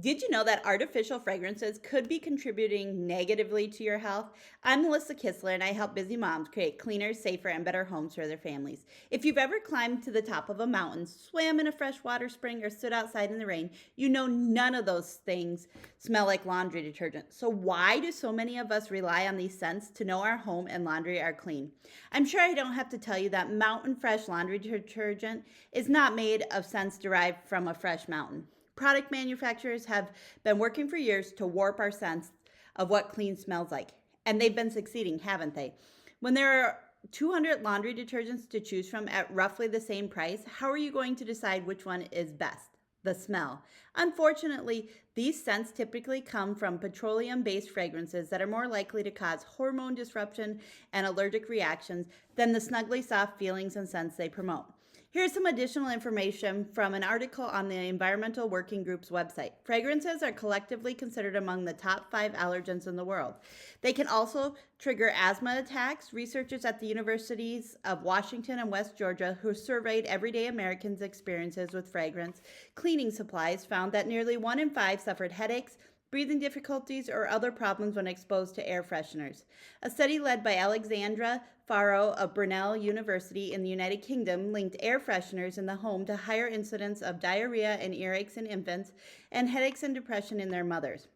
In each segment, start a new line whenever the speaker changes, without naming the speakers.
Did you know that artificial fragrances could be contributing negatively to your health? I'm Melissa Kistler and I help busy moms create cleaner, safer, and better homes for their families. If you've ever climbed to the top of a mountain, swam in a freshwater spring, or stood outside in the rain, you know none of those things smell like laundry detergent. So, why do so many of us rely on these scents to know our home and laundry are clean? I'm sure I don't have to tell you that Mountain Fresh laundry detergent is not made of scents derived from a fresh mountain. Product manufacturers have been working for years to warp our sense of what clean smells like. And they've been succeeding, haven't they? When there are 200 laundry detergents to choose from at roughly the same price, how are you going to decide which one is best? The smell. Unfortunately, these scents typically come from petroleum based fragrances that are more likely to cause hormone disruption and allergic reactions than the snuggly soft feelings and scents they promote. Here's some additional information from an article on the Environmental Working Group's website. Fragrances are collectively considered among the top 5 allergens in the world. They can also trigger asthma attacks. Researchers at the Universities of Washington and West Georgia, who surveyed everyday Americans' experiences with fragrance cleaning supplies, found that nearly 1 in 5 suffered headaches, breathing difficulties, or other problems when exposed to air fresheners. A study led by Alexandra Farrow of Brunel University in the United Kingdom linked air fresheners in the home to higher incidence of diarrhea and earaches in infants and headaches and depression in their mothers.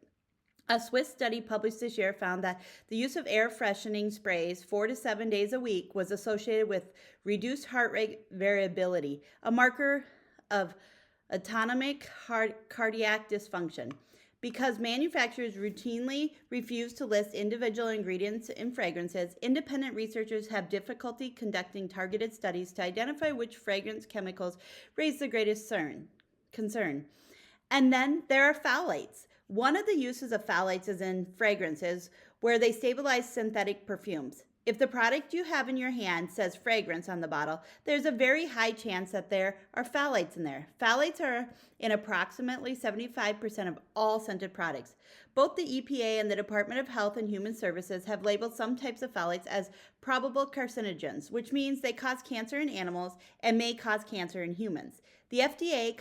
A Swiss study published this year found that the use of air freshening sprays 4 to 7 days a week was associated with reduced heart rate variability, a marker of autonomic cardiac dysfunction. Because manufacturers routinely refuse to list individual ingredients in fragrances, independent researchers have difficulty conducting targeted studies to identify which fragrance chemicals raise the greatest concern. And then there are phthalates. One of the uses of phthalates is in fragrances where they stabilize synthetic perfumes. If the product you have in your hand says fragrance on the bottle, there's a very high chance that there are phthalates in there. Phthalates are in approximately 75% of all scented products. Both the EPA and the Department of Health and Human Services have labeled some types of phthalates as probable carcinogens, which means they cause cancer in animals and may cause cancer in humans. The FDA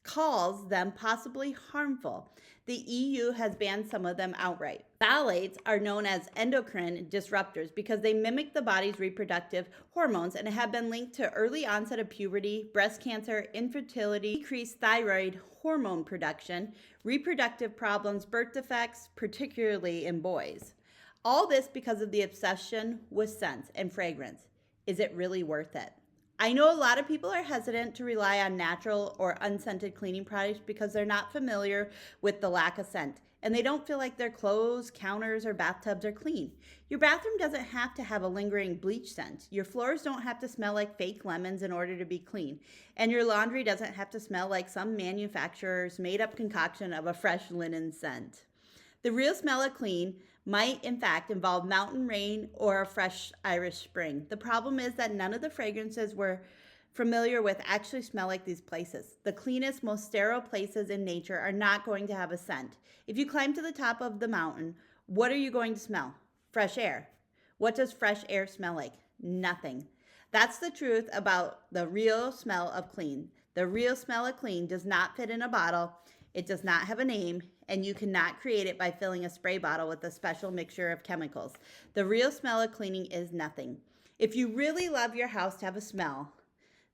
calls them possibly harmful. The EU has banned some of them outright. Phthalates are known as endocrine disruptors because they mimic the body's reproductive hormones and have been linked to early onset of puberty, breast cancer, infertility, decreased thyroid hormone production, reproductive problems, birth defects, particularly in boys. All this because of the obsession with scents and fragrance. Is it really worth it? I know a lot of people are hesitant to rely on natural or unscented cleaning products because they're not familiar with the lack of scent and they don't feel like their clothes, counters, or bathtubs are clean. Your bathroom doesn't have to have a lingering bleach scent. Your floors don't have to smell like fake lemons in order to be clean. And your laundry doesn't have to smell like some manufacturer's made up concoction of a fresh linen scent. The real smell of clean might in fact involve mountain rain or a fresh Irish spring. The problem is that none of the fragrances we're familiar with actually smell like these places. The cleanest, most sterile places in nature are not going to have a scent. If you climb to the top of the mountain, what are you going to smell? Fresh air. What does fresh air smell like? Nothing. That's the truth about the real smell of clean. The real smell of clean does not fit in a bottle. It does not have a name, and you cannot create it by filling a spray bottle with a special mixture of chemicals. The real smell of cleaning is nothing. If you really love your house to have a smell,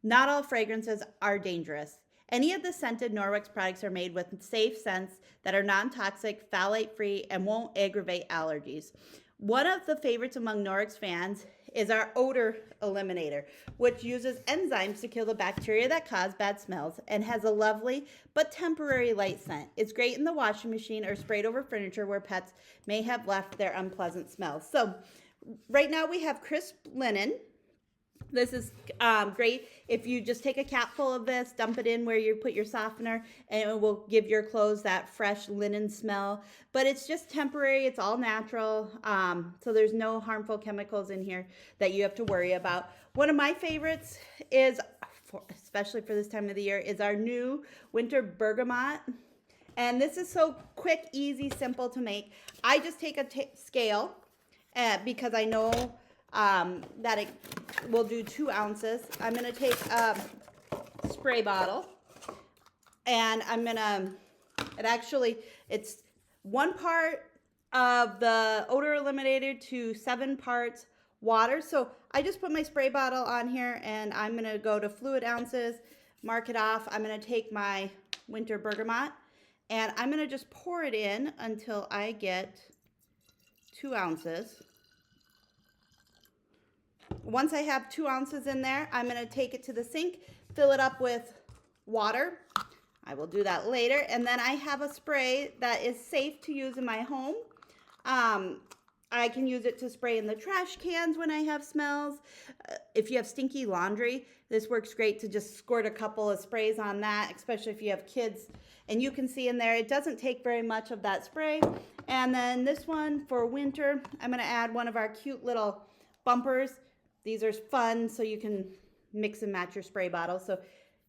not all fragrances are dangerous. Any of the scented Norwex products are made with safe scents that are non-toxic, phthalate-free, and won't aggravate allergies. One of the favorites among Norwex fans is our odor eliminator, which uses enzymes to kill the bacteria that cause bad smells and has a lovely but temporary light scent. It's great in the washing machine or sprayed over furniture where pets may have left their unpleasant smells. So right now we have crisp linen. This is great if you just take a cap full of this, dump it in where you put your softener, and it will give your clothes that fresh linen smell. But it's just temporary. It's all natural. So there's no harmful chemicals in here that you have to worry about. One of my favorites is, especially for this time of the year, is our new winter bergamot. And this is so quick, easy, simple to make. I just take a scale because I know that it will do 2 ounces. I'm going to take a spray bottle and I'm going to It's 1 part of the odor eliminator to 7 parts water. So I just put my spray bottle on here and I'm going to go to fluid ounces, mark it off. I'm going to take my winter bergamot and I'm going to just pour it in until I get 2 ounces. Once I have 2 ounces in there, I'm going to take it to the sink, fill it up with water. I will do that later. And then I have a spray that is safe to use in my home. I can use it to spray in the trash cans when I have smells. If you have stinky laundry, this works great to just squirt a couple of sprays on that, especially if you have kids. And you can see in there, it doesn't take very much of that spray. And then this one for winter, I'm going to add one of our cute little bumpers. These are fun, so you can mix and match your spray bottles. So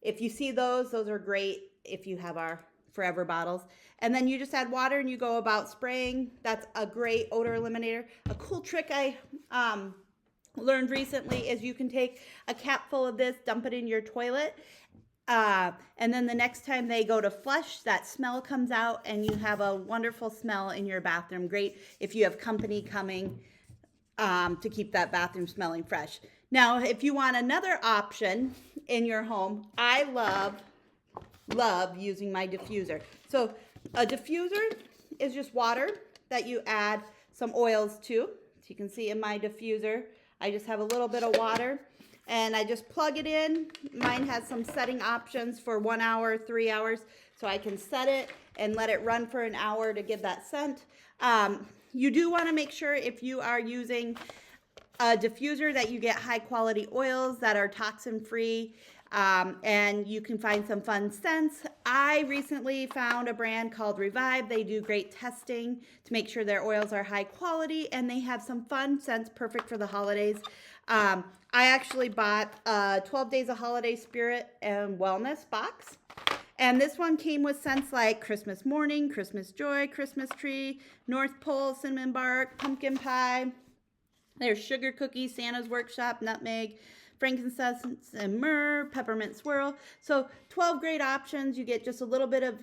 if you see those are great if you have our forever bottles. And then you just add water and you go about spraying. That's a great odor eliminator. A cool trick I learned recently is you can take a cap full of this, dump it in your toilet, and then the next time they go to flush, that smell comes out and you have a wonderful smell in your bathroom. Great if you have company coming to keep that bathroom smelling fresh. Now, if you want another option in your home, I love using my diffuser. So a diffuser is just water that you add some oils to. So you can see in my diffuser, I just have a little bit of water and I just plug it in. Mine has some setting options for 1 hour, 3 hours. So I can set it and let it run for an hour to give that scent. You do want to make sure if you are using a diffuser that you get high quality oils that are toxin free. And you can find some fun scents. I recently found a brand called Revive. They do great testing to make sure their oils are high quality and they have some fun scents perfect for the holidays. I actually bought a 12 Days of Holiday Spirit and Wellness box. And this one came with scents like Christmas Morning, Christmas Joy, Christmas Tree, North Pole, Cinnamon Bark, Pumpkin Pie. There's Sugar Cookie, Santa's Workshop, Nutmeg, frankincense and myrrh, peppermint swirl. So 12 great options. You get just a little bit of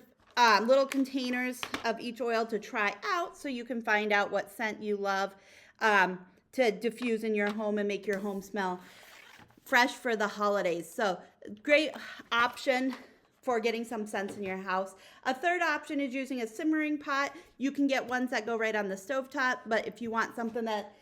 little containers of each oil to try out so you can find out what scent you love to diffuse in your home and make your home smell fresh for the holidays. So great option for getting some scents in your house. A third option is using a simmering pot. You can get ones that go right on the stovetop, but if you want something that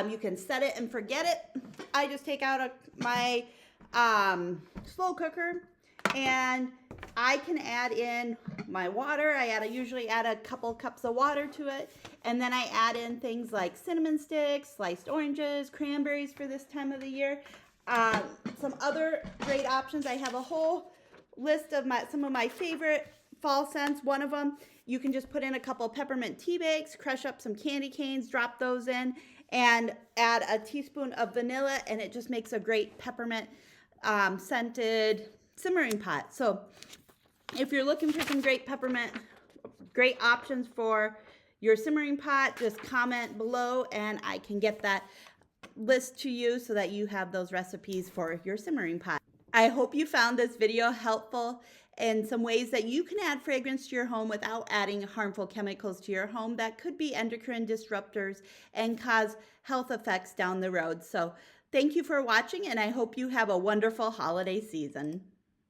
you can set it and forget it, I just take out my slow cooker and I can add in my water. I usually add a couple cups of water to it. And then I add in things like cinnamon sticks, sliced oranges, cranberries for this time of the year. Some other great options. I have a whole list of some of my favorite fall scents. One of them, you can just put in a couple peppermint tea bags, crush up some candy canes, drop those in, and add a teaspoon of vanilla, and it just makes a great peppermint scented simmering pot. So if you're looking for some great options for your simmering pot, just comment below and I can get that list to you so that you have those recipes for your simmering pot. I hope you found this video helpful and some ways that you can add fragrance to your home without adding harmful chemicals to your home that could be endocrine disruptors and cause health effects down the road. So thank you for watching and I hope you have a wonderful holiday season.